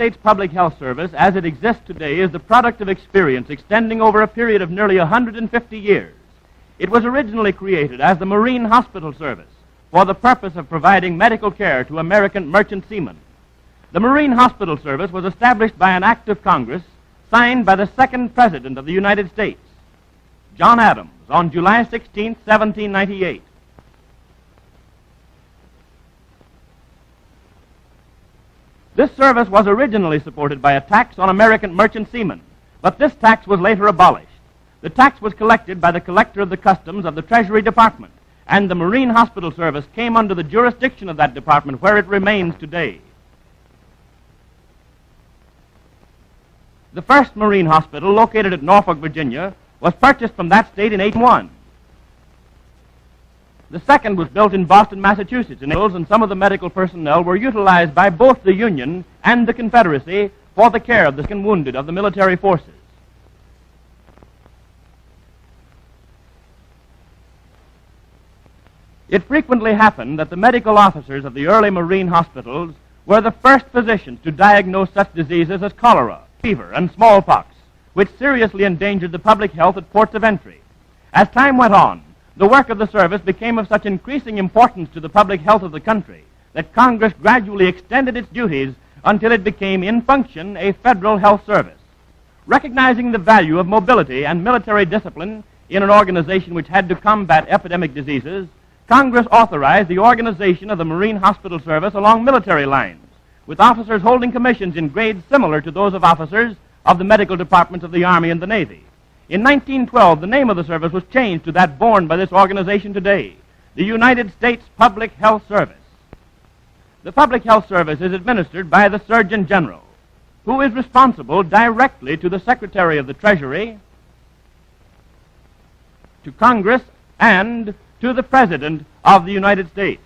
States Public Health Service, as it exists today, is the product of experience extending over a period of nearly 150 years. It was originally created as the Marine Hospital Service for the purpose of providing medical care to American merchant seamen. The Marine Hospital Service was established by an act of Congress signed by the second President of the United States, John Adams, on July 16, 1798. This service was originally supported by a tax on American merchant seamen, but this tax was later abolished. The tax was collected by the Collector of the Customs of the Treasury Department, and the Marine Hospital Service came under the jurisdiction of that department, where it remains today. The first Marine Hospital, located at Norfolk, Virginia, was purchased from that state in 1801. The second was built in Boston, Massachusetts, and some of the medical personnel were utilized by both the Union and the Confederacy for the care of the sick and wounded of the military forces. It frequently happened that the medical officers of the early Marine hospitals were the first physicians to diagnose such diseases as cholera, fever, and smallpox, which seriously endangered the public health at ports of entry. As time went on, the work of the service became of such increasing importance to the public health of the country that Congress gradually extended its duties until it became in function a federal health service. Recognizing the value of mobility and military discipline in an organization which had to combat epidemic diseases, Congress authorized the organization of the Marine Hospital Service along military lines, with officers holding commissions in grades similar to those of officers of the medical departments of the Army and the Navy. In 1912, the name of the service was changed to that borne by this organization today, the United States Public Health Service. The Public Health Service is administered by the Surgeon General, who is responsible directly to the Secretary of the Treasury, to Congress, and to the President of the United States.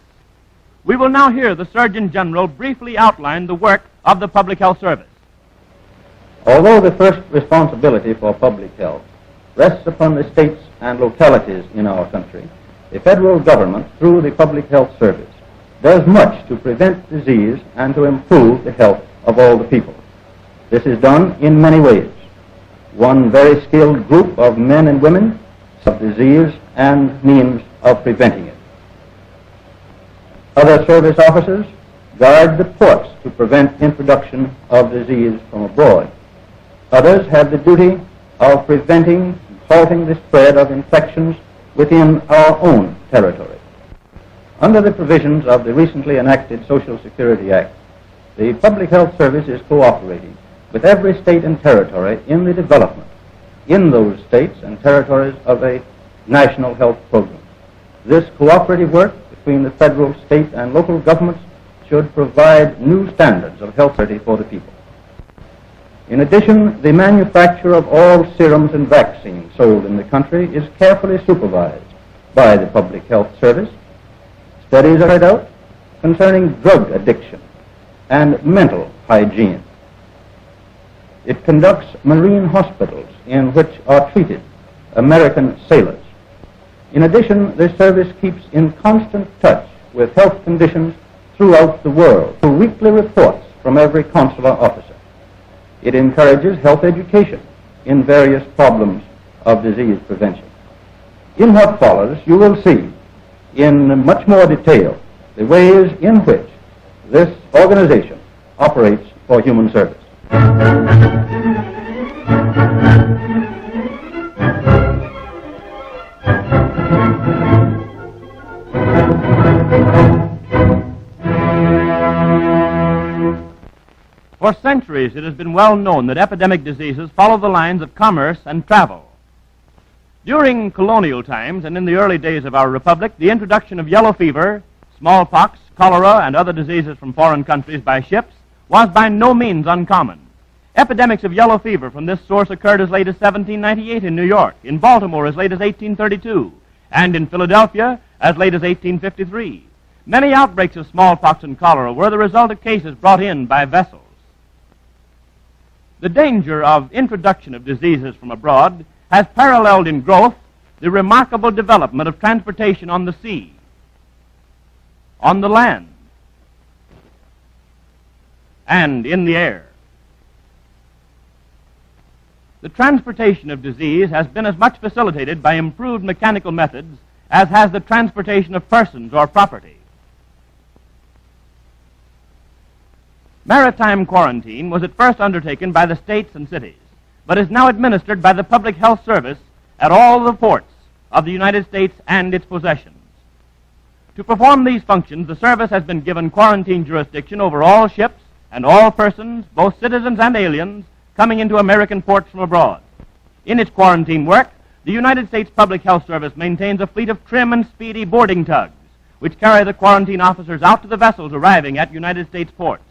We will now hear the Surgeon General briefly outline the work of the Public Health Service. Although the first responsibility for public health rests upon the states and localities in our country, the federal government, through the Public Health Service, does much to prevent disease and to improve the health of all the people. This is done in many ways. One very skilled group of men and women of disease and means of preventing it. Other service officers guard the ports to prevent introduction of disease from abroad. Others have the duty of preventing and halting the spread of infections within our own territory. Under the provisions of the recently enacted Social Security Act, the Public Health Service is cooperating with every state and territory in the development in those states and territories of a national health program. This cooperative work between the federal, state, and local governments should provide new standards of health care for the people. In addition, the manufacture of all serums and vaccines sold in the country is carefully supervised by the Public Health Service. Studies are carried out concerning drug addiction and mental hygiene. It conducts marine hospitals in which are treated American sailors. In addition, the service keeps in constant touch with health conditions throughout the world through weekly reports from every consular officer. It encourages health education in various problems of disease prevention. In what follows, you will see in much more detail the ways in which this organization operates for human service. For centuries, it has been well known that epidemic diseases follow the lines of commerce and travel. During colonial times and in the early days of our republic, the introduction of yellow fever, smallpox, cholera, and other diseases from foreign countries by ships was by no means uncommon. Epidemics of yellow fever from this source occurred as late as 1798 in New York, in Baltimore as late as 1832, and in Philadelphia as late as 1853. Many outbreaks of smallpox and cholera were the result of cases brought in by vessels. The danger of introduction of diseases from abroad has paralleled in growth the remarkable development of transportation on the sea, on the land, and in the air. The transportation of disease has been as much facilitated by improved mechanical methods as has the transportation of persons or property. Maritime quarantine was at first undertaken by the states and cities, but is now administered by the Public Health Service at all the ports of the United States and its possessions. To perform these functions, the service has been given quarantine jurisdiction over all ships and all persons, both citizens and aliens, coming into American ports from abroad. In its quarantine work, the United States Public Health Service maintains a fleet of trim and speedy boarding tugs, which carry the quarantine officers out to the vessels arriving at United States ports.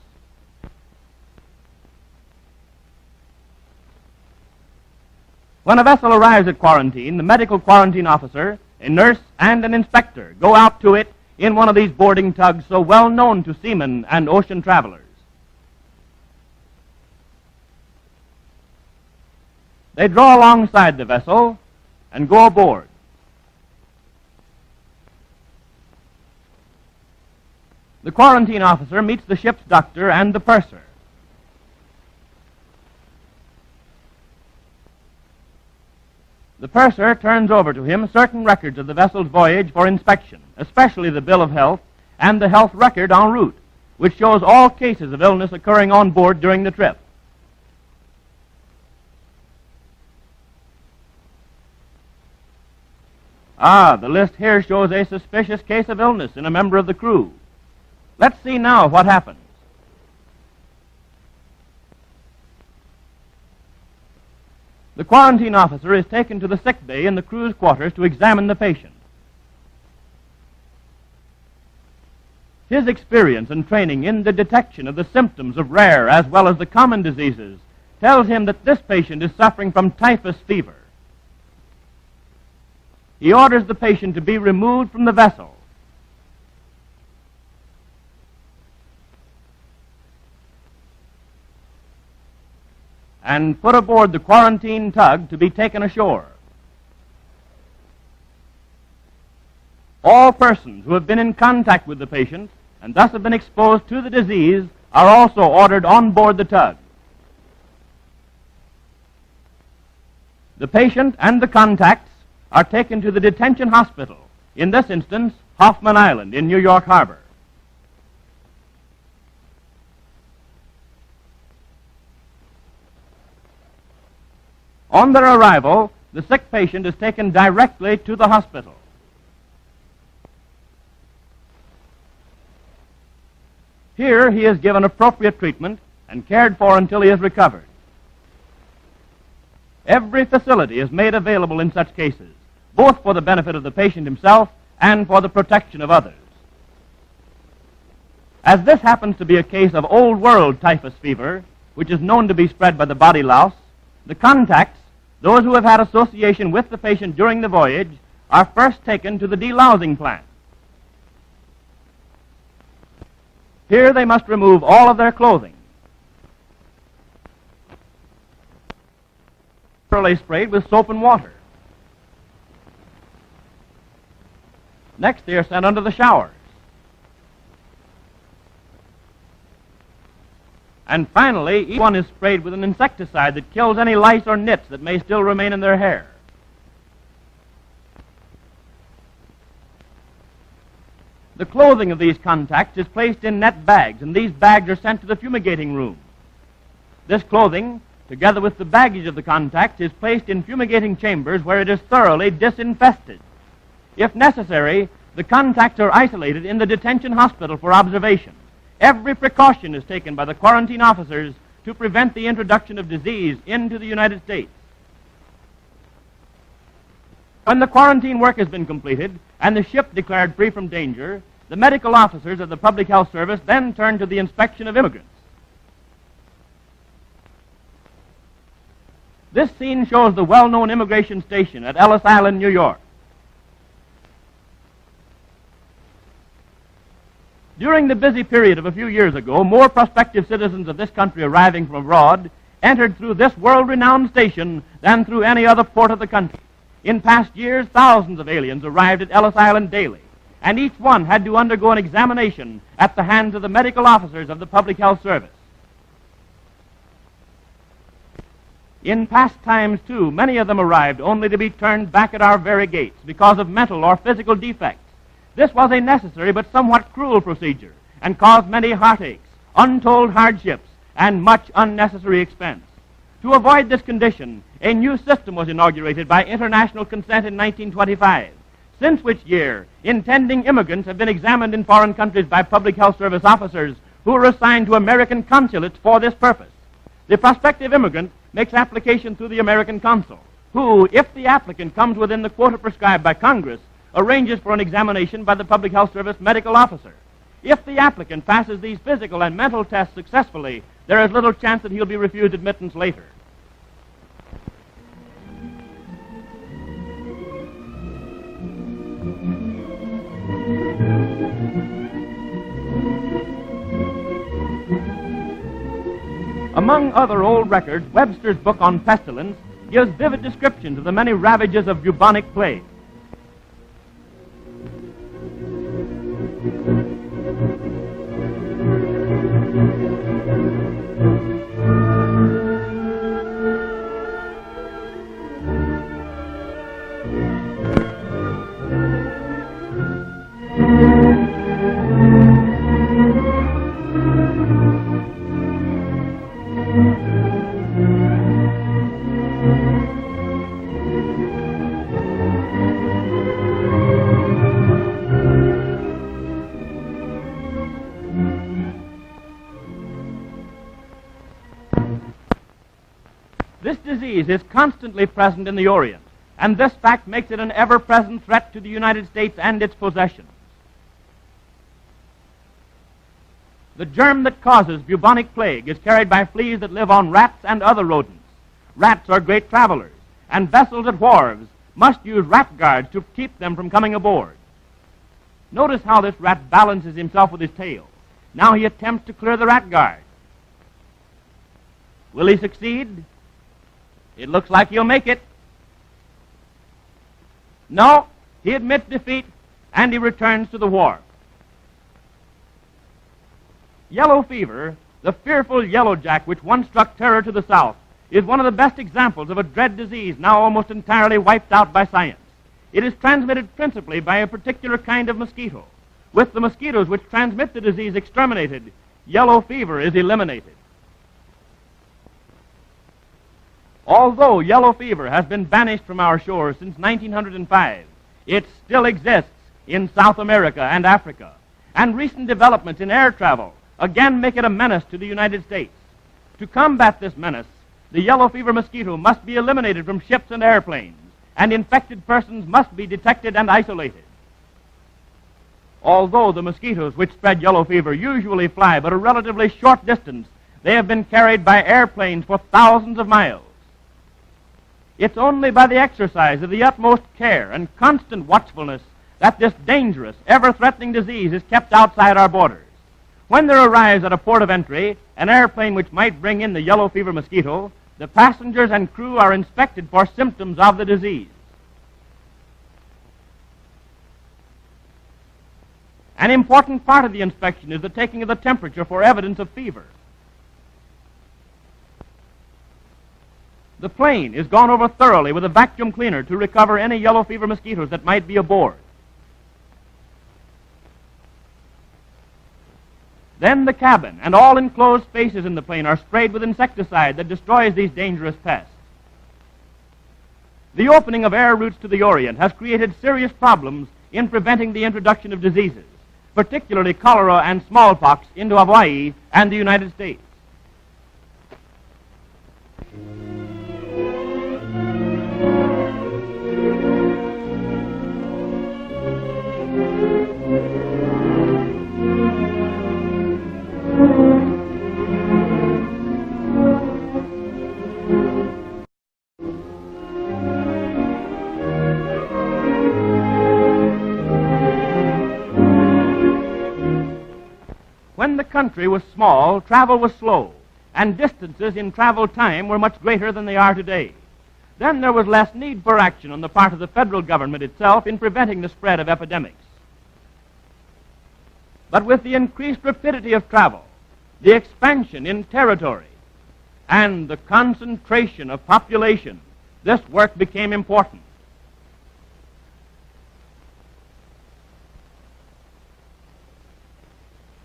When a vessel arrives at quarantine, the medical quarantine officer, a nurse, and an inspector go out to it in one of these boarding tugs so well known to seamen and ocean travelers. They draw alongside the vessel and go aboard. The quarantine officer meets the ship's doctor and the purser. The purser turns over to him certain records of the vessel's voyage for inspection, especially the bill of health and the health record en route, which shows all cases of illness occurring on board during the trip. The list here shows a suspicious case of illness in a member of the crew. Let's see now what happens. The quarantine officer is taken to the sick bay in the crew's quarters to examine the patient. His experience and training in the detection of the symptoms of rare as well as the common diseases tells him that this patient is suffering from typhus fever. He orders the patient to be removed from the vessel. And put aboard the quarantine tug to be taken ashore. All persons who have been in contact with the patient and thus have been exposed to the disease are also ordered on board the tug. The patient and the contacts are taken to the detention hospital, in this instance, Hoffman Island in New York Harbor. On their arrival, the sick patient is taken directly to the hospital. Here he is given appropriate treatment and cared for until he is recovered. Every facility is made available in such cases, both for the benefit of the patient himself and for the protection of others. As this happens to be a case of old world typhus fever, which is known to be spread by the body louse, the contacts, those who have had association with the patient during the voyage, are first taken to the delousing plant. Here they must remove all of their clothing. Thoroughly sprayed with soap and water. Next, they are sent under the showers. And finally, each one is sprayed with an insecticide that kills any lice or nits that may still remain in their hair. The clothing of these contacts is placed in net bags, and these bags are sent to the fumigating room. This clothing, together with the baggage of the contacts, is placed in fumigating chambers where it is thoroughly disinfested. If necessary, the contacts are isolated in the detention hospital for observation. Every precaution is taken by the quarantine officers to prevent the introduction of disease into the United States. When the quarantine work has been completed and the ship declared free from danger, the medical officers of the Public Health Service then turn to the inspection of immigrants. This scene shows the well-known immigration station at Ellis Island, New York. During the busy period of a few years ago, more prospective citizens of this country arriving from abroad entered through this world-renowned station than through any other port of the country. In past years, thousands of aliens arrived at Ellis Island daily, and each one had to undergo an examination at the hands of the medical officers of the Public Health Service. In past times, too, many of them arrived only to be turned back at our very gates because of mental or physical defects. This was a necessary but somewhat cruel procedure and caused many heartaches, untold hardships, and much unnecessary expense. To avoid this condition, a new system was inaugurated by international consent in 1925, since which year intending immigrants have been examined in foreign countries by public health service officers who are assigned to American consulates for this purpose. The prospective immigrant makes application through the American consul, who, if the applicant comes within the quota prescribed by Congress, arranges for an examination by the public health service medical officer. If the applicant passes these physical and mental tests successfully, there is little chance that he'll be refused admittance later. Among other old records, Webster's book on pestilence gives vivid descriptions of the many ravages of bubonic plague. This disease is constantly present in the Orient, and this fact makes it an ever-present threat to the United States and its possessions. The germ that causes bubonic plague is carried by fleas that live on rats and other rodents. Rats are great travelers, and vessels at wharves must use rat guards to keep them from coming aboard. Notice how this rat balances himself with his tail. Now he attempts to clear the rat guard. Will he succeed? It looks like he'll make it. No, he admits defeat, and he returns to the wharf. Yellow fever, the fearful yellow jack which once struck terror to the South, is one of the best examples of a dread disease now almost entirely wiped out by science. It is transmitted principally by a particular kind of mosquito. With the mosquitoes which transmit the disease exterminated, yellow fever is eliminated. Although yellow fever has been banished from our shores since 1905, it still exists in South America and Africa, and recent developments in air travel again make it a menace to the United States. To combat this menace, the yellow fever mosquito must be eliminated from ships and airplanes, and infected persons must be detected and isolated. Although the mosquitoes which spread yellow fever usually fly but a relatively short distance, they have been carried by airplanes for thousands of miles. It's only by the exercise of the utmost care and constant watchfulness that this dangerous, ever-threatening disease is kept outside our borders. When there arrives at a port of entry an airplane which might bring in the yellow fever mosquito, the passengers and crew are inspected for symptoms of the disease. An important part of the inspection is the taking of the temperature for evidence of fever. The plane is gone over thoroughly with a vacuum cleaner to recover any yellow fever mosquitoes that might be aboard. Then the cabin and all enclosed spaces in the plane are sprayed with insecticide that destroys these dangerous pests. The opening of air routes to the Orient has created serious problems in preventing the introduction of diseases, particularly cholera and smallpox, into Hawaii and the United States. When the country was small, travel was slow, and distances in travel time were much greater than they are today. Then there was less need for action on the part of the federal government itself in preventing the spread of epidemics. But with the increased rapidity of travel, the expansion in territory, and the concentration of population, this work became important.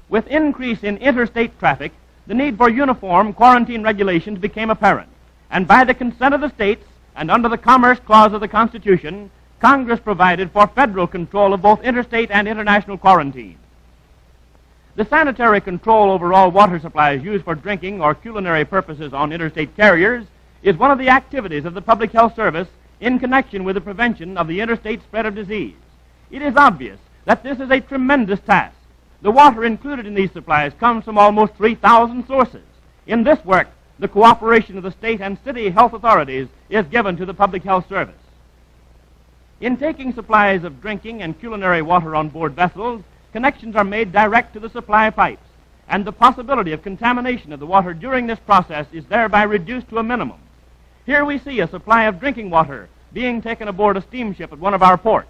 With increase in interstate traffic, the need for uniform quarantine regulations became apparent, and by the consent of the states and under the Commerce Clause of the Constitution, Congress provided for federal control of both interstate and international quarantine. The sanitary control over all water supplies used for drinking or culinary purposes on interstate carriers is one of the activities of the Public Health Service in connection with the prevention of the interstate spread of disease. It is obvious that this is a tremendous task. The water included in these supplies comes from almost 3,000 sources. In this work, the cooperation of the state and city health authorities is given to the Public Health Service. In taking supplies of drinking and culinary water on board vessels, connections are made direct to the supply pipes, and the possibility of contamination of the water during this process is thereby reduced to a minimum. Here we see a supply of drinking water being taken aboard a steamship at one of our ports.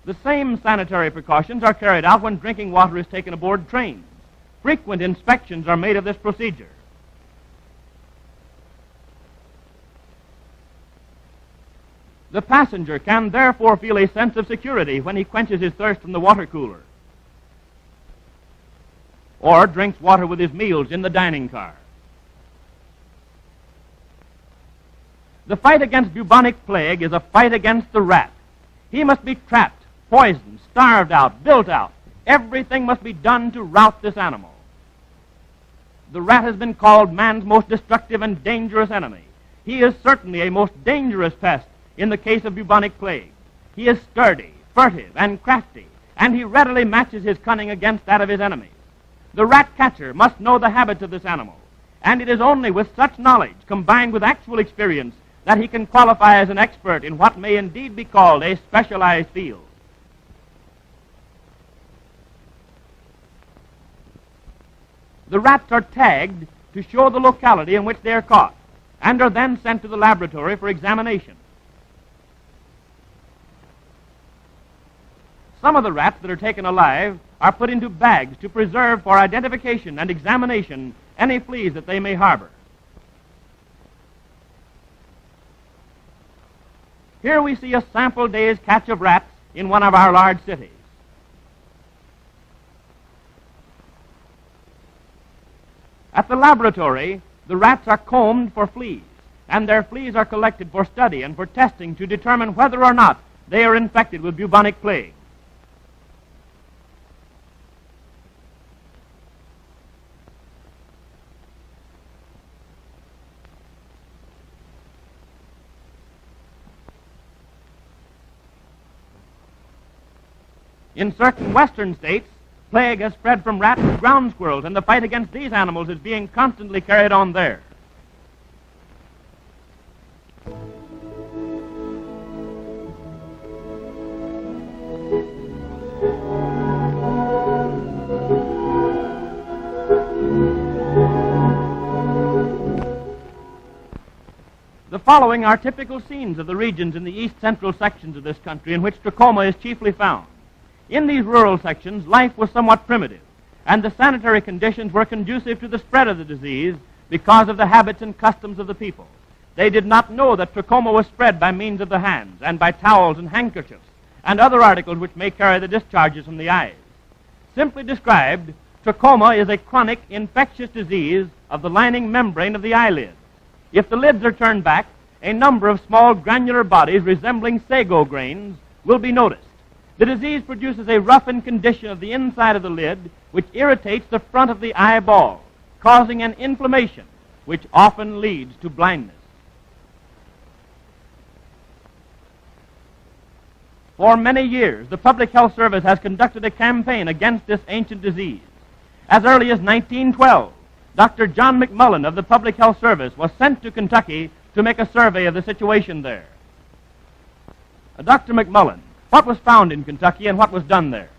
The same sanitary precautions are carried out when drinking water is taken aboard trains. Frequent inspections are made of this procedure. The passenger can therefore feel a sense of security when he quenches his thirst from the water cooler or drinks water with his meals in the dining car. The fight against bubonic plague is a fight against the rat. He must be trapped, poisoned, starved out, built out. Everything must be done to rout this animal. The rat has been called man's most destructive and dangerous enemy. He is certainly a most dangerous pest in the case of bubonic plague. He is sturdy, furtive, and crafty, and he readily matches his cunning against that of his enemies. The rat catcher must know the habits of this animal, and it is only with such knowledge, combined with actual experience, that he can qualify as an expert in what may indeed be called a specialized field. The rats are tagged to show the locality in which they are caught, and are then sent to the laboratory for examination. Some of the rats that are taken alive are put into bags to preserve for identification and examination any fleas that they may harbor. Here we see a sample day's catch of rats in one of our large cities. At the laboratory, the rats are combed for fleas, and their fleas are collected for study and for testing to determine whether or not they are infected with bubonic plague. In certain western states, plague has spread from rats to ground squirrels, and the fight against these animals is being constantly carried on there. The following are typical scenes of the regions in the east-central sections of this country in which trachoma is chiefly found. In these rural sections, life was somewhat primitive, and the sanitary conditions were conducive to the spread of the disease because of the habits and customs of the people. They did not know that trachoma was spread by means of the hands and by towels and handkerchiefs and other articles which may carry the discharges from the eyes. Simply described, trachoma is a chronic infectious disease of the lining membrane of the eyelids. If the lids are turned back, a number of small granular bodies resembling sago grains will be noticed. The disease produces a roughened condition of the inside of the lid, which irritates the front of the eyeball, causing an inflammation, which often leads to blindness. For many years, the Public Health Service has conducted a campaign against this ancient disease. As early as 1912, Dr. John McMullen of the Public Health Service was sent to Kentucky to make a survey of the situation there. Dr. McMullen, what was found in Kentucky and what was done there?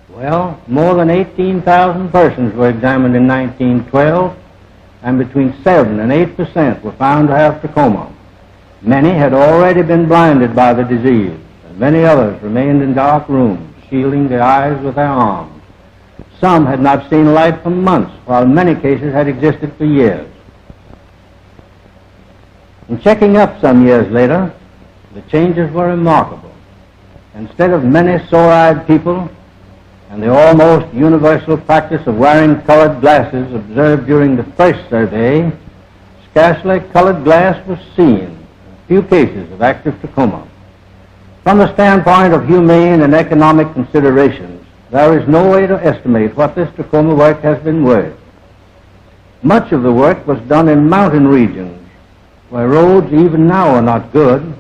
Well, more than 18,000 persons were examined in 1912, and between 7 and 8% were found to have trachoma. Many had already been blinded by the disease, and many others remained in dark rooms, shielding their eyes with their arms. Some had not seen light for months, while many cases had existed for years. In checking up some years later, the changes were remarkable. Instead of many sore-eyed people and the almost universal practice of wearing colored glasses observed during the first survey, scarcely colored glass was seen in few cases of active trachoma. From the standpoint of humane and economic considerations, there is no way to estimate what this trachoma work has been worth. Much of the work was done in mountain regions, where roads even now are not good.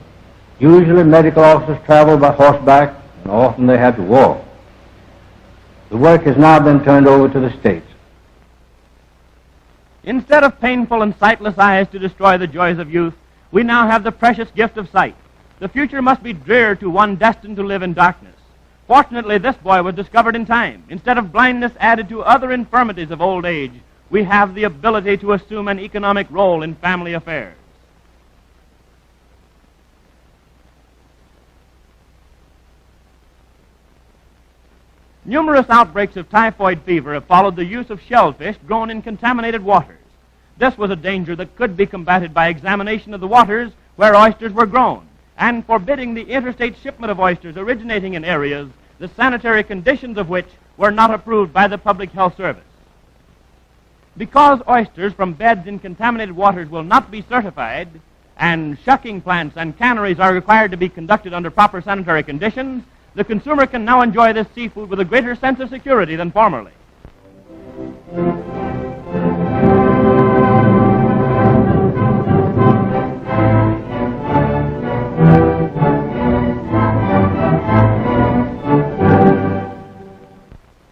Usually medical officers travel by horseback, and often they had to walk. The work has now been turned over to the states. Instead of painful and sightless eyes to destroy the joys of youth, we now have the precious gift of sight. The future must be drear to one destined to live in darkness. Fortunately, this boy was discovered in time. Instead of blindness added to other infirmities of old age, we have the ability to assume an economic role in family affairs. Numerous outbreaks of typhoid fever have followed the use of shellfish grown in contaminated waters. This was a danger that could be combated by examination of the waters where oysters were grown, and forbidding the interstate shipment of oysters originating in areas the sanitary conditions of which were not approved by the Public Health Service. Because oysters from beds in contaminated waters will not be certified, and shucking plants and canneries are required to be conducted under proper sanitary conditions, the consumer can now enjoy this seafood with a greater sense of security than formerly.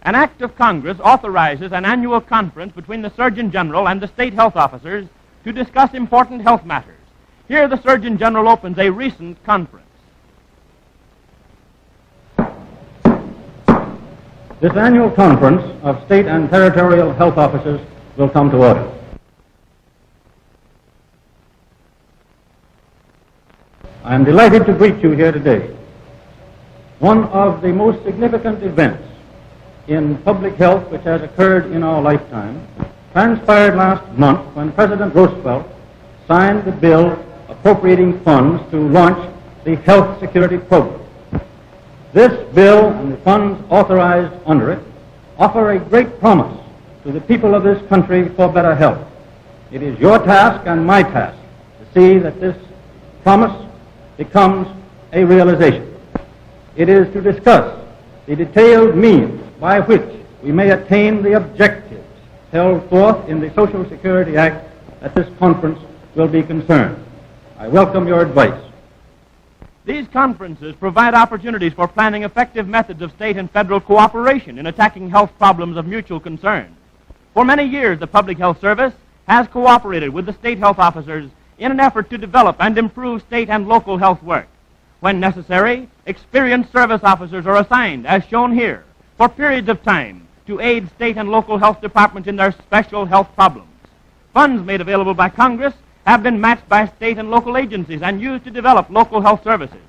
An act of Congress authorizes an annual conference between the Surgeon General and the state health officers to discuss important health matters. Here the Surgeon General opens a recent conference. This annual conference of state and territorial health officers will come to order. I am delighted to greet you here today. One of the most significant events in public health which has occurred in our lifetime transpired last month when President Roosevelt signed the bill appropriating funds to launch the Health Security Program. This bill and the funds authorized under it offer a great promise to the people of this country for better health. It is your task and my task to see that this promise becomes a realization. It is to discuss the detailed means by which we may attain the objectives held forth in the Social Security Act that this conference will be concerned. I welcome your advice. These conferences provide opportunities for planning effective methods of state and federal cooperation in attacking health problems of mutual concern. For many years, the Public Health Service has cooperated with the state health officers in an effort to develop and improve state and local health work. When necessary, experienced service officers are assigned, as shown here, for periods of time to aid state and local health departments in their special health problems. Funds made available by Congress have been matched by state and local agencies and used to develop local health services.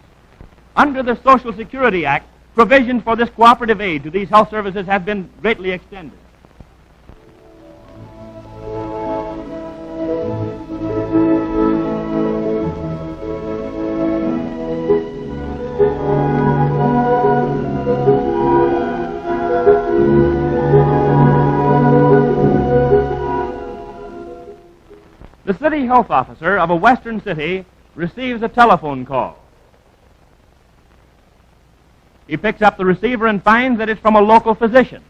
Under the Social Security Act, provisions for this cooperative aid to these health services have been greatly extended. The city health officer of a western city receives a telephone call. He picks up the receiver and finds that it's from a local physician.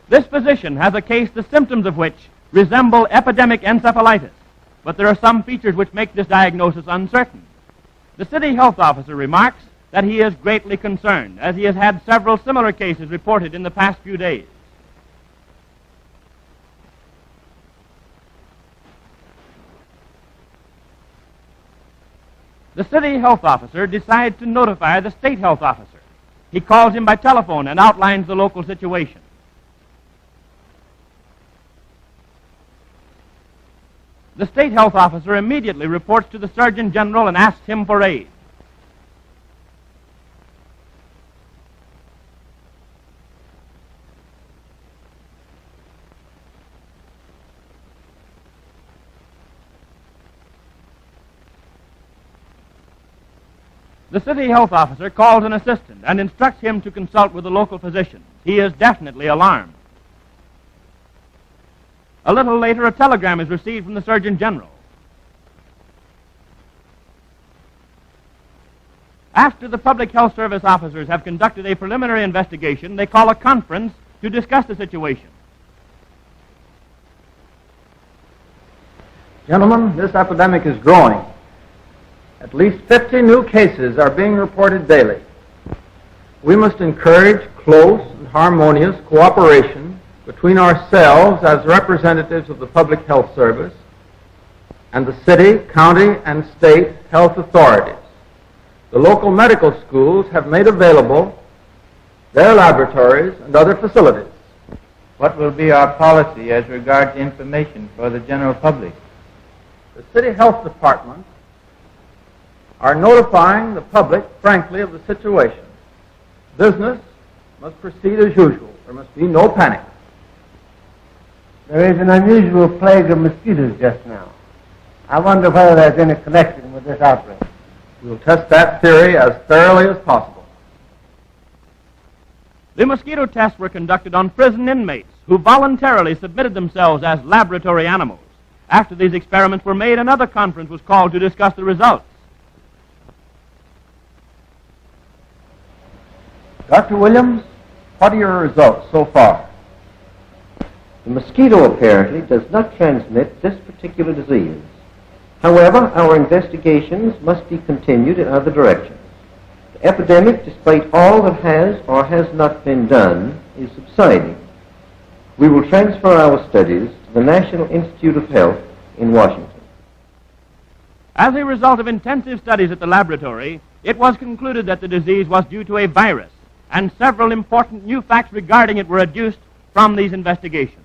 This physician has a case the symptoms of which resemble epidemic encephalitis, but there are some features which make this diagnosis uncertain. The city health officer remarks that he is greatly concerned, as he has had several similar cases reported in the past few days. The city health officer decides to notify the state health officer. He calls him by telephone and outlines the local situation. The state health officer immediately reports to the Surgeon General and asks him for aid. The city health officer calls an assistant and instructs him to consult with the local physician. He is definitely alarmed. A little later, a telegram is received from the Surgeon General. After the Public Health Service officers have conducted a preliminary investigation, they call a conference to discuss the situation. Gentlemen, this epidemic is growing. At least 50 new cases are being reported daily. We must encourage close and harmonious cooperation between ourselves as representatives of the Public Health Service and the city, county, and state health authorities. The local medical schools have made available their laboratories and other facilities. What will be our policy as regards information for the general public? The city health department are notifying the public frankly of the situation. Business must proceed as usual. There must be no panic. There is an unusual plague of mosquitoes just now. I wonder whether there's any connection with this outbreak. We'll test that theory as thoroughly as possible. The mosquito tests were conducted on prison inmates who voluntarily submitted themselves as laboratory animals. After these experiments were made, another conference was called to discuss the results. Dr. Williams, what are your results so far? The mosquito apparently does not transmit this particular disease. However, our investigations must be continued in other directions. The epidemic, despite all that has or has not been done, is subsiding. We will transfer our studies to the National Institute of Health in Washington. As a result of intensive studies at the laboratory, it was concluded that the disease was due to a virus, and several important new facts regarding it were adduced from these investigations.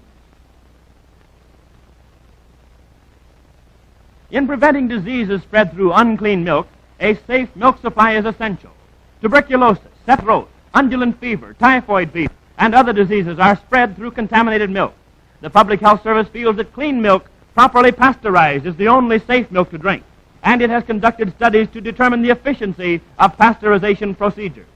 In preventing diseases spread through unclean milk, a safe milk supply is essential. Tuberculosis, strep throat, undulant fever, typhoid fever, and other diseases are spread through contaminated milk. The Public Health Service feels that clean milk, properly pasteurized, is the only safe milk to drink, and it has conducted studies to determine the efficiency of pasteurization procedures.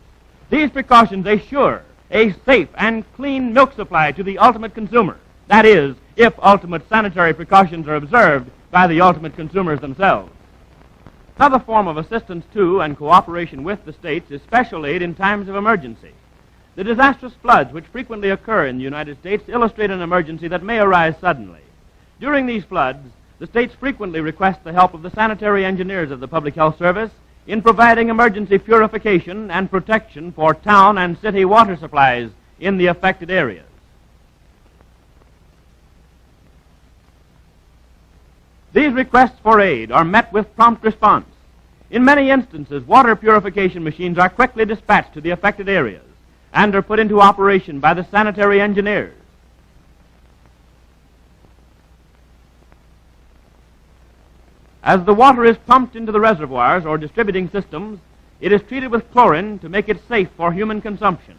These precautions assure a safe and clean milk supply to the ultimate consumer. That is, if ultimate sanitary precautions are observed by the ultimate consumers themselves. Another form of assistance to and cooperation with the states is special aid in times of emergency. The disastrous floods which frequently occur in the United States illustrate an emergency that may arise suddenly. During these floods, the states frequently request the help of the sanitary engineers of the Public Health Service in providing emergency purification and protection for town and city water supplies in the affected areas. These requests for aid are met with prompt response. In many instances, water purification machines are quickly dispatched to the affected areas and are put into operation by the sanitary engineers. As the water is pumped into the reservoirs or distributing systems, it is treated with chlorine to make it safe for human consumption.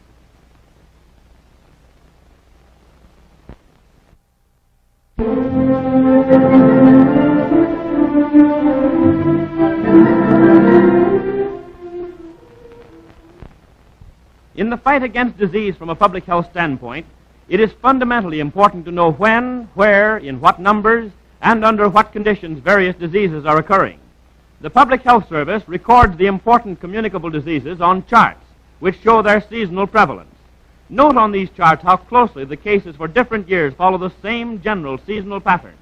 In the fight against disease from a public health standpoint, it is fundamentally important to know when, where, in what numbers, and under what conditions various diseases are occurring. The Public Health Service records the important communicable diseases on charts, which show their seasonal prevalence. Note on these charts how closely the cases for different years follow the same general seasonal pattern.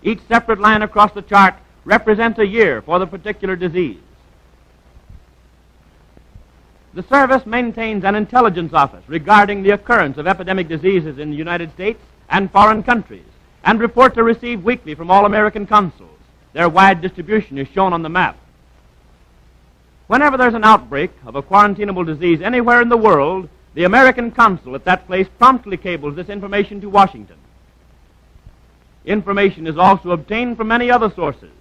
Each separate line across the chart represents a year for the particular disease. The service maintains an intelligence office regarding the occurrence of epidemic diseases in the United States and foreign countries, and reports are received weekly from all American consuls. Their wide distribution is shown on the map. Whenever there's an outbreak of a quarantinable disease anywhere in the world, the American consul at that place promptly cables this information to Washington. Information is also obtained from many other sources,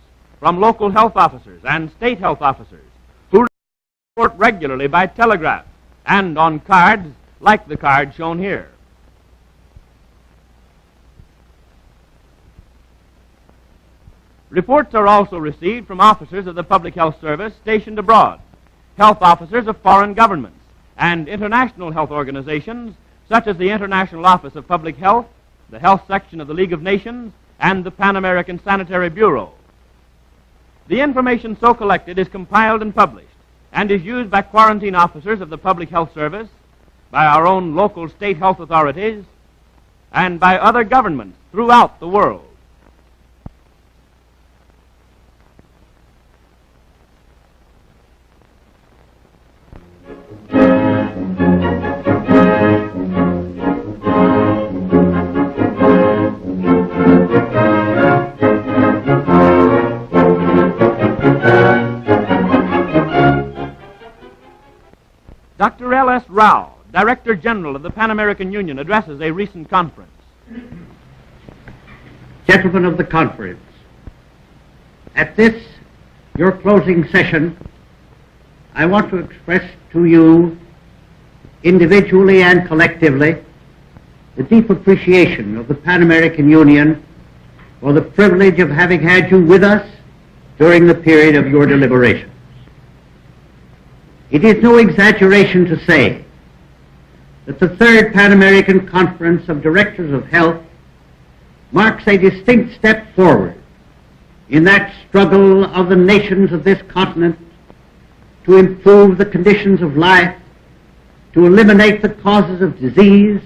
from local health officers and state health officers, who report regularly by telegraph and on cards like the card shown here. Reports are also received from officers of the Public Health Service stationed abroad. health officers of foreign governments, and international health organizations such as the International Office of Public Health, the Health Section of the League of Nations, and the Pan American Sanitary Bureau. The information so collected is compiled and published and is used by quarantine officers of the Public Health Service, by our own local state health authorities, and by other governments throughout the world. Dr. L.S. Rao, Director General of the Pan American Union, addresses a recent conference. Gentlemen of the conference, at this, your closing session, I want to express to you, individually and collectively, the deep appreciation of the Pan American Union for the privilege of having had you with us during the period of your deliberations. It is no exaggeration to say that the Third Pan American Conference of Directors of Health marks a distinct step forward in that struggle of the nations of this continent to improve the conditions of life, to eliminate the causes of disease,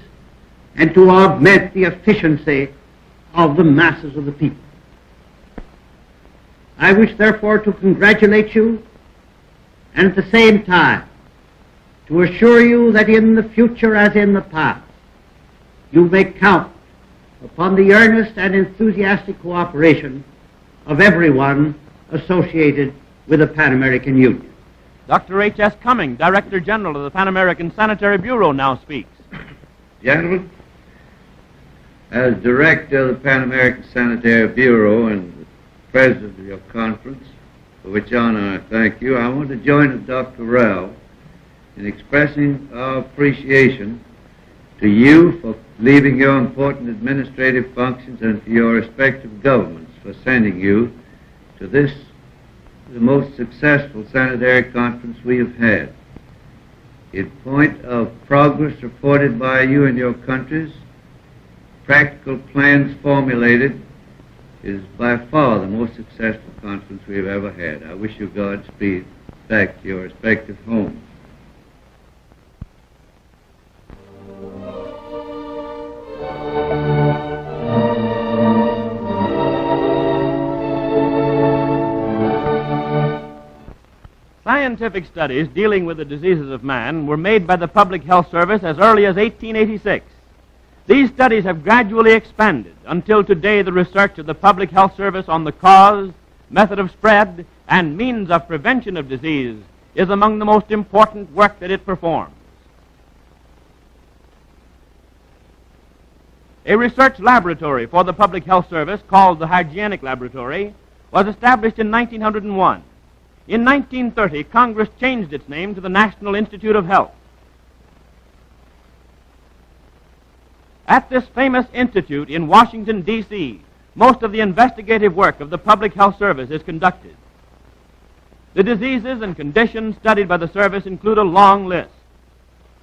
and to augment the efficiency of the masses of the people. I wish, therefore, to congratulate you and at the same time to assure you that in the future as in the past, you may count upon the earnest and enthusiastic cooperation of everyone associated with the Pan American Union. Dr. H.S. Cumming, Director General of the Pan American Sanitary Bureau, now speaks. Gentlemen, as Director of the Pan American Sanitary Bureau and President of your conference, for which honor I thank you, I want to join with Dr. Rao in expressing our appreciation to you for leaving your important administrative functions and to your respective governments for sending you to this, the most successful sanitary conference we have had. In point of progress reported by you and your countries, practical plans formulated, is by far the most successful conference we have ever had. I wish you Godspeed back to your respective homes. Scientific studies dealing with the diseases of man were made by the Public Health Service as early as 1886. These studies have gradually expanded until today the research of the Public Health Service on the cause, method of spread, and means of prevention of disease is among the most important work that it performs. A research laboratory for the Public Health Service called the Hygienic Laboratory was established in 1901. In 1930, Congress changed its name to the National Institute of Health. At this famous institute in Washington, D.C., most of the investigative work of the Public Health Service is conducted. The diseases and conditions studied by the service include a long list.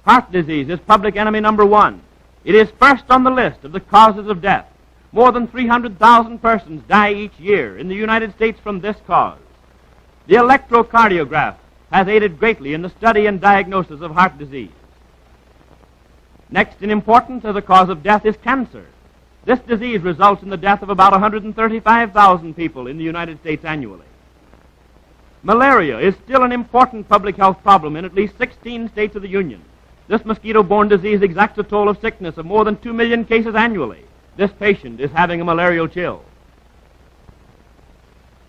Heart disease is public enemy number one. It is first on the list of the causes of death. More than 300,000 persons die each year in the United States from this cause. The electrocardiograph has aided greatly in the study and diagnosis of heart disease. Next in importance as a cause of death is cancer. This disease results in the death of about 135,000 people in the United States annually. Malaria is still an important public health problem in at least 16 states of the Union. This mosquito-borne disease exacts a toll of sickness of more than 2 million cases annually. This patient is having a malarial chill.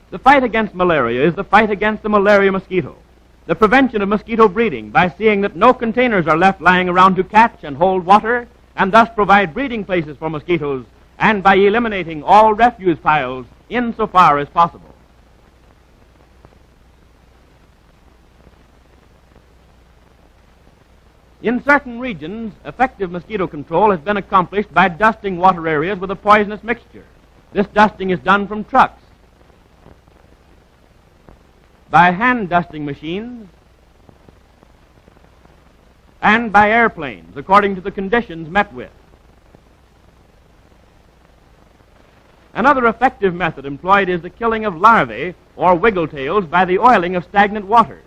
The fight against malaria is the fight against the malaria mosquito. The prevention of mosquito breeding by seeing that no containers are left lying around to catch and hold water and thus provide breeding places for mosquitoes, and by eliminating all refuse piles insofar as possible. In certain regions, effective mosquito control has been accomplished by dusting water areas with a poisonous mixture. This dusting is done from trucks. By hand dusting machines, and by airplanes, according to the conditions met with. Another effective method employed is the killing of larvae or wiggletails by the oiling of stagnant waters.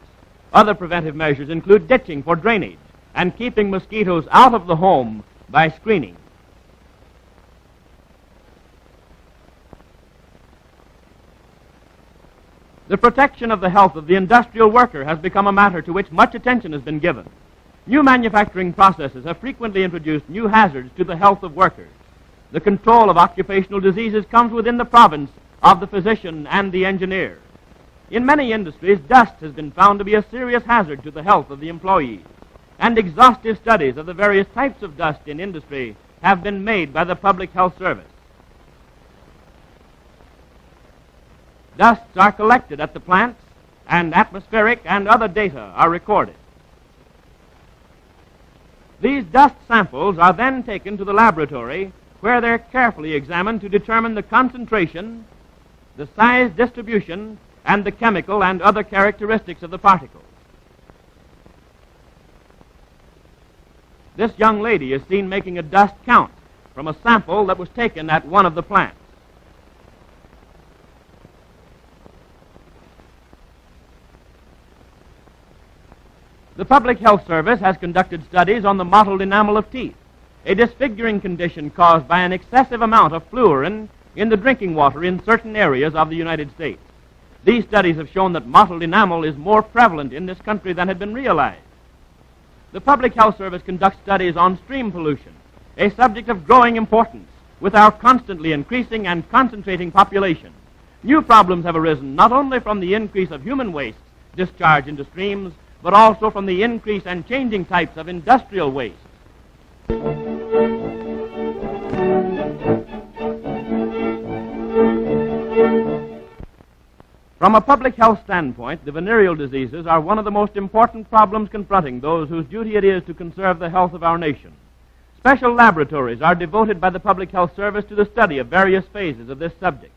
Other preventive measures include ditching for drainage and keeping mosquitoes out of the home by screening. The protection of the health of the industrial worker has become a matter to which much attention has been given. New manufacturing processes have frequently introduced new hazards to the health of workers. The control of occupational diseases comes within the province of the physician and the engineer. In many industries, dust has been found to be a serious hazard to the health of the employees, and exhaustive studies of the various types of dust in industry have been made by the Public Health Service. Dusts are collected at the plants, and atmospheric and other data are recorded. These dust samples are then taken to the laboratory, where they're carefully examined to determine the concentration, the size distribution, and the chemical and other characteristics of the particles. This young lady is seen making a dust count from a sample that was taken at one of the plants. The Public Health Service has conducted studies on the mottled enamel of teeth, a disfiguring condition caused by an excessive amount of fluorine in the drinking water in certain areas of the United States. These studies have shown that mottled enamel is more prevalent in this country than had been realized. The Public Health Service conducts studies on stream pollution, a subject of growing importance with our constantly increasing and concentrating population. New problems have arisen not only from the increase of human waste discharged into streams, but also from the increase and changing types of industrial waste. From a public health standpoint, the venereal diseases are one of the most important problems confronting those whose duty it is to conserve the health of our nation. Special laboratories are devoted by the Public Health Service to the study of various phases of this subject.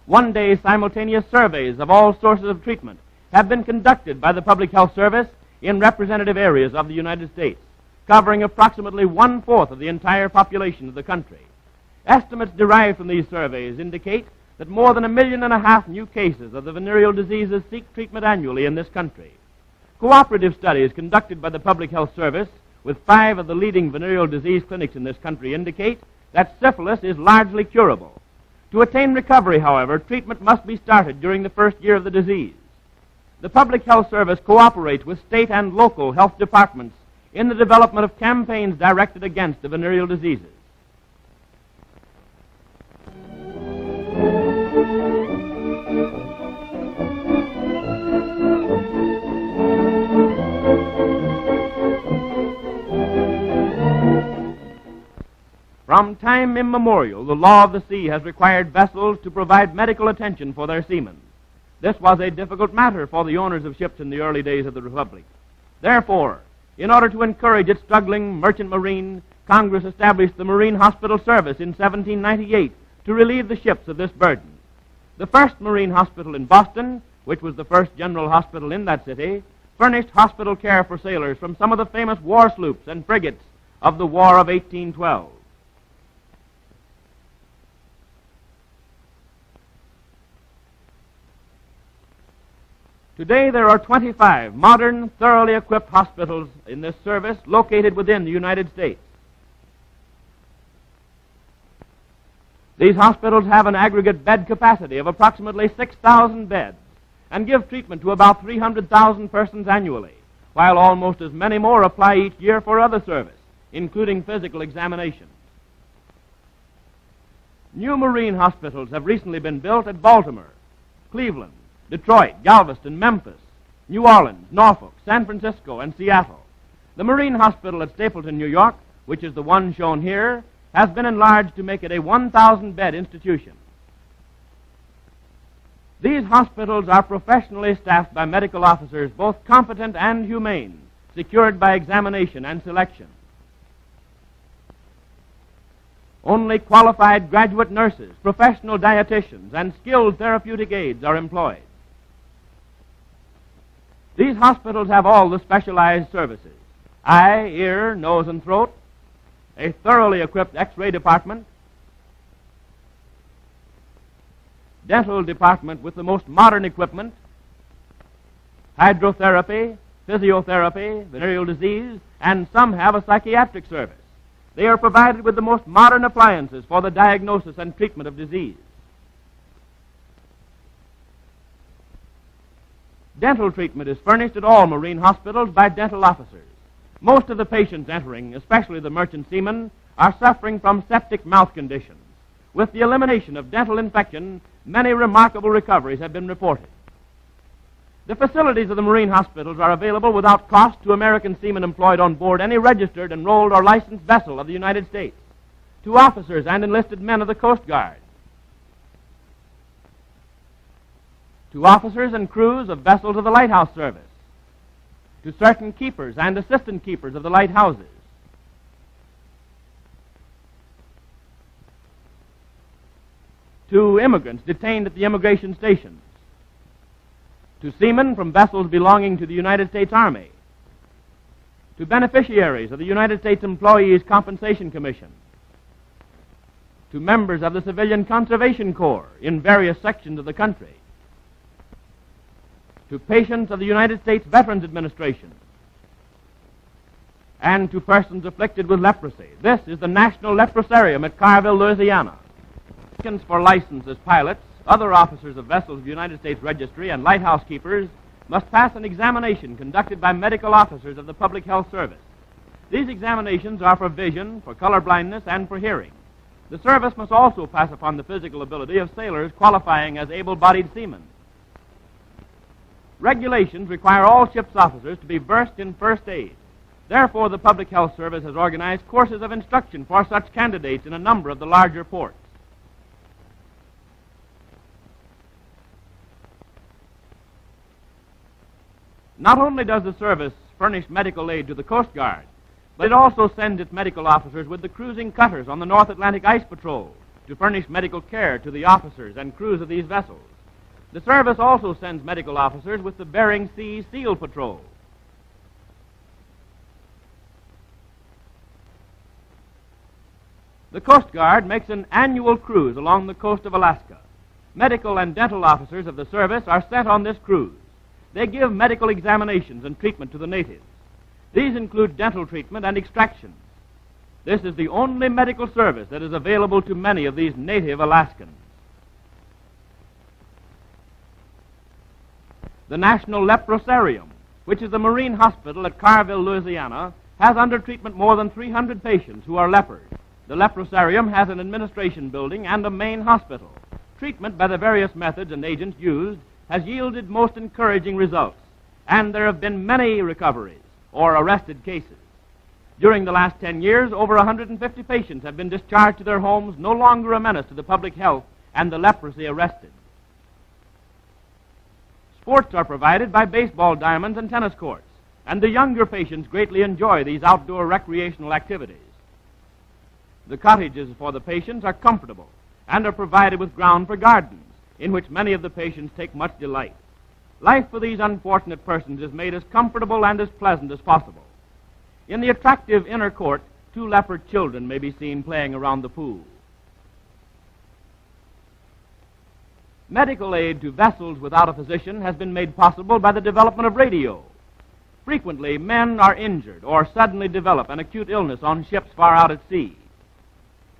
One-day simultaneous surveys of all sources of treatment have been conducted by the Public Health Service in representative areas of the United States, covering approximately 1/4 of the entire population of the country. Estimates derived from these surveys indicate that more than 1.5 million new cases of the venereal diseases seek treatment annually in this country. Cooperative studies conducted by the Public Health Service with 5 of the leading venereal disease clinics in this country indicate that syphilis is largely curable. To attain recovery, however, treatment must be started during the first year of the disease. The Public Health Service cooperates with state and local health departments in the development of campaigns directed against the venereal diseases. From time immemorial, the law of the sea has required vessels to provide medical attention for their seamen. This was a difficult matter for the owners of ships in the early days of the Republic. Therefore, in order to encourage its struggling merchant marine, Congress established the Marine Hospital Service in 1798 to relieve the ships of this burden. The first Marine Hospital in Boston, which was the first general hospital in that city, furnished hospital care for sailors from some of the famous war sloops and frigates of the War of 1812. Today, there are 25 modern, thoroughly equipped hospitals in this service located within the United States. These hospitals have an aggregate bed capacity of approximately 6,000 beds and give treatment to about 300,000 persons annually, while almost as many more apply each year for other service, including physical examinations. New marine hospitals have recently been built at Baltimore, Cleveland, Detroit, Galveston, Memphis, New Orleans, Norfolk, San Francisco, and Seattle. The Marine Hospital at Stapleton, New York, which is the one shown here, has been enlarged to make it a 1,000-bed institution. These hospitals are professionally staffed by medical officers, both competent and humane, secured by examination and selection. Only qualified graduate nurses, professional dietitians, and skilled therapeutic aides are employed. These hospitals have all the specialized services. eye, ear, nose, and throat, a thoroughly equipped X-ray department, dental department with the most modern equipment, hydrotherapy, physiotherapy, venereal disease, and some have a psychiatric service. They are provided with the most modern appliances for the diagnosis and treatment of disease. Dental treatment is furnished at all marine hospitals by dental officers. Most of the patients entering, especially the merchant seamen, are suffering from septic mouth conditions. With the elimination of dental infection, many remarkable recoveries have been reported. The facilities of the marine hospitals are available without cost to American seamen employed on board any registered, enrolled, or licensed vessel of the United States, to officers and enlisted men of the Coast Guard, to officers and crews of vessels of the Lighthouse Service, to certain keepers and assistant keepers of the lighthouses, to immigrants detained at the immigration stations, to seamen from vessels belonging to the United States Army, to beneficiaries of the United States Employees Compensation Commission, to members of the Civilian Conservation Corps in various sections of the country, to patients of the United States Veterans Administration, and to persons afflicted with leprosy. This is the National Leprosarium at Carville, Louisiana. Applicants for license as pilots, other officers of vessels of the United States Registry, and lighthouse keepers must pass an examination conducted by medical officers of the Public Health Service. These examinations are for vision, for color blindness, and for hearing. The service must also pass upon the physical ability of sailors qualifying as able-bodied seamen. Regulations require all ship's officers to be versed in first aid. Therefore, the Public Health Service has organized courses of instruction for such candidates in a number of the larger ports. Not only does the service furnish medical aid to the Coast Guard, but it also sends its medical officers with the cruising cutters on the North Atlantic Ice Patrol to furnish medical care to the officers and crews of these vessels. The service also sends medical officers with the Bering Sea Seal Patrol. The Coast Guard makes an annual cruise along the coast of Alaska. Medical and dental officers of the service are sent on this cruise. They give medical examinations and treatment to the natives. These include dental treatment and extractions. This is the only medical service that is available to many of these native Alaskans. The National Leprosarium, which is the marine hospital at Carville, Louisiana, has under treatment more than 300 patients who are lepers. The Leprosarium has an administration building and a main hospital. Treatment by the various methods and agents used has yielded most encouraging results, and there have been many recoveries or arrested cases. During the last 10 years, over 150 patients have been discharged to their homes, no longer a menace to the public health, and the leprosy arrested. Sports are provided by baseball diamonds and tennis courts, and the younger patients greatly enjoy these outdoor recreational activities. The cottages for the patients are comfortable and are provided with ground for gardens, in which many of the patients take much delight. Life for these unfortunate persons is made as comfortable and as pleasant as possible. In the attractive inner court, 2 leper children may be seen playing around the pool. Medical aid to vessels without a physician has been made possible by the development of radio. Frequently, men are injured or suddenly develop an acute illness on ships far out at sea.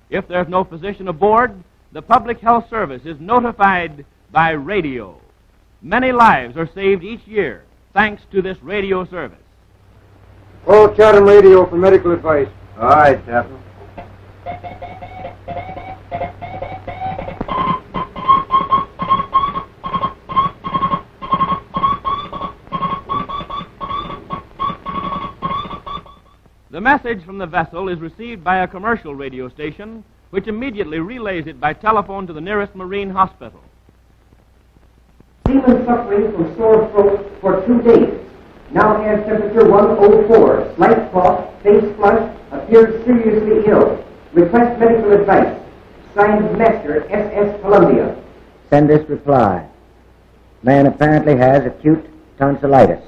If there's no physician aboard, the Public Health Service is notified by radio. Many lives are saved each year thanks to this radio service. Call Chatham Radio for medical advice. All right, Captain. The message from the vessel is received by a commercial radio station, which immediately relays it by telephone to the nearest marine hospital. Seaman suffering from sore throat for 2 days. Now has temperature 104, slight cough, face flushed, appears seriously ill. Request medical advice. Signed Master, SS Columbia. Send this reply. Man apparently has acute tonsillitis.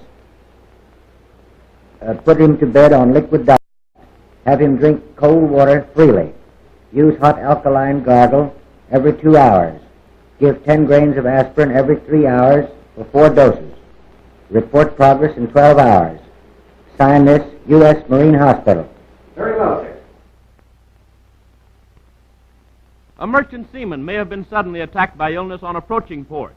put him to bed on liquid diet. Have him drink cold water freely. Use hot alkaline gargle every 2 hours. Give 10 grains of aspirin every 3 hours for 4 doses. Report progress in 12 hours. Sign this, U.S. Marine Hospital. Very well, sir. A merchant seaman may have been suddenly attacked by illness on approaching port.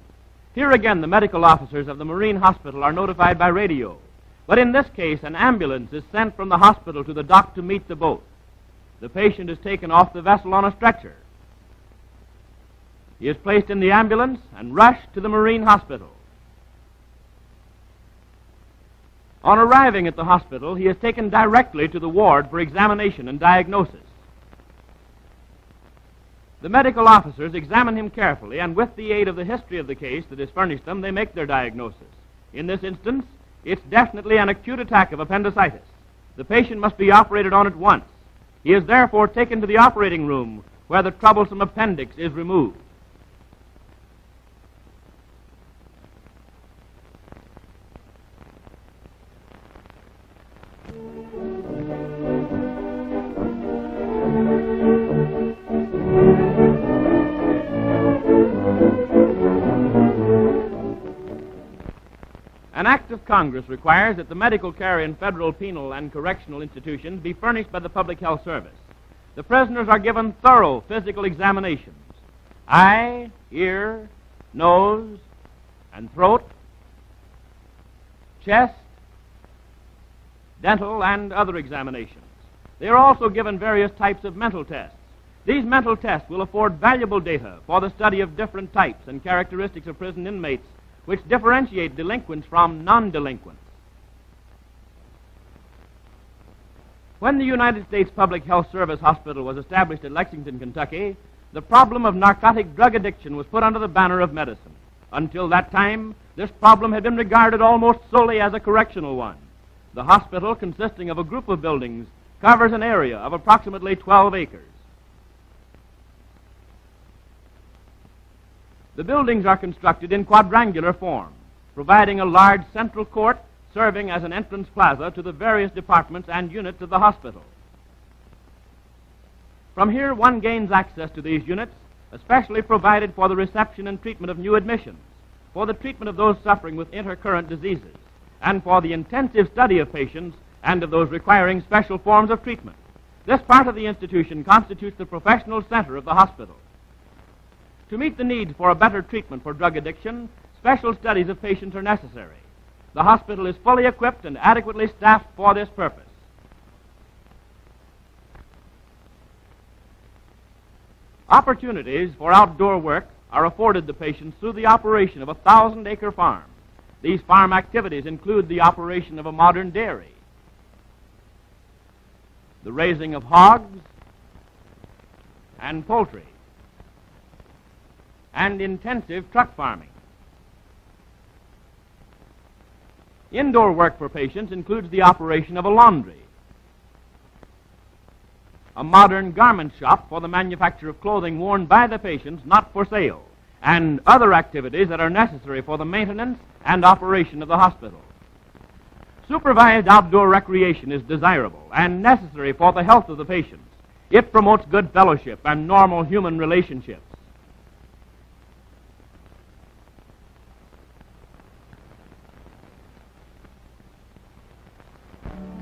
Here again, the medical officers of the Marine Hospital are notified by radio. But in this case, an ambulance is sent from the hospital to the dock to meet the boat. The patient is taken off the vessel on a stretcher. He is placed in the ambulance and rushed to the Marine Hospital. On arriving at the hospital, he is taken directly to the ward for examination and diagnosis. The medical officers examine him carefully, and with the aid of the history of the case that is furnished them, they make their diagnosis. In this instance, it's definitely an acute attack of appendicitis. The patient must be operated on at once. He is therefore taken to the operating room, where the troublesome appendix is removed. An act of Congress requires that the medical care in federal penal and correctional institutions be furnished by the Public Health Service. The prisoners are given thorough physical examinations: eye, ear, nose, and throat, chest, dental, and other examinations. They are also given various types of mental tests. These mental tests will afford valuable data for the study of different types and characteristics of prison inmates, which differentiate delinquents from non-delinquents. When the United States Public Health Service Hospital was established at Lexington, Kentucky, the problem of narcotic drug addiction was put under the banner of medicine. Until that time, this problem had been regarded almost solely as a correctional one. The hospital, consisting of a group of buildings, covers an area of approximately 12 acres. The buildings are constructed in quadrangular form, providing a large central court serving as an entrance plaza to the various departments and units of the hospital. From here, one gains access to these units, especially provided for the reception and treatment of new admissions, for the treatment of those suffering with intercurrent diseases, and for the intensive study of patients and of those requiring special forms of treatment. This part of the institution constitutes the professional center of the hospital. To meet the needs for a better treatment for drug addiction, special studies of patients are necessary. The hospital is fully equipped and adequately staffed for this purpose. Opportunities for outdoor work are afforded the patients through the operation of a 1,000-acre farm. These farm activities include the operation of a modern dairy, the raising of hogs and poultry, and intensive truck farming. Indoor work for patients includes the operation of a laundry, a modern garment shop for the manufacture of clothing worn by the patients, not for sale, and other activities that are necessary for the maintenance and operation of the hospital. Supervised outdoor recreation is desirable and necessary for the health of the patients. It promotes good fellowship and normal human relationships.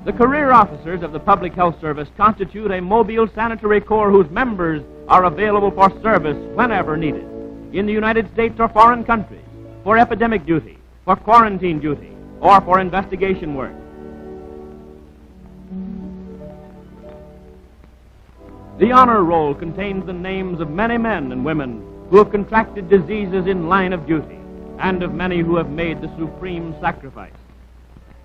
The career officers of the Public Health Service constitute a mobile sanitary corps whose members are available for service whenever needed, in the United States or foreign countries, for epidemic duty, for quarantine duty, or for investigation work. The honor roll contains the names of many men and women who have contracted diseases in line of duty, and of many who have made the supreme sacrifice.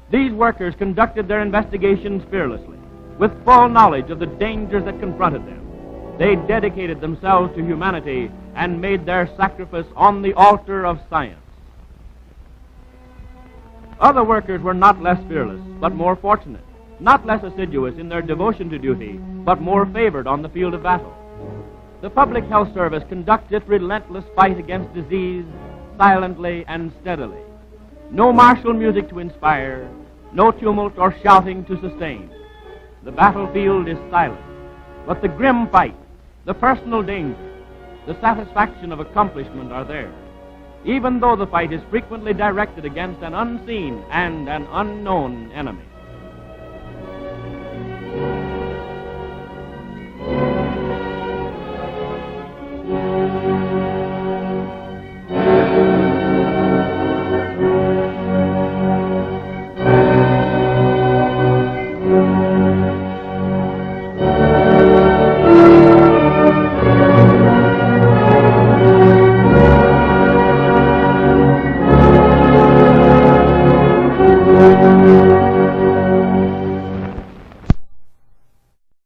These workers conducted their investigations fearlessly, with full knowledge of the dangers that confronted them. They dedicated themselves to humanity and made their sacrifice on the altar of science. Other workers were not less fearless, but more fortunate, not less assiduous in their devotion to duty, but more favored on the field of battle. The Public Health Service conducts its relentless fight against disease silently and steadily. No martial music to inspire, no tumult or shouting to sustain. The battlefield is silent, but the grim fight, the personal danger, the satisfaction of accomplishment are there, even though the fight is frequently directed against an unseen and an unknown enemy.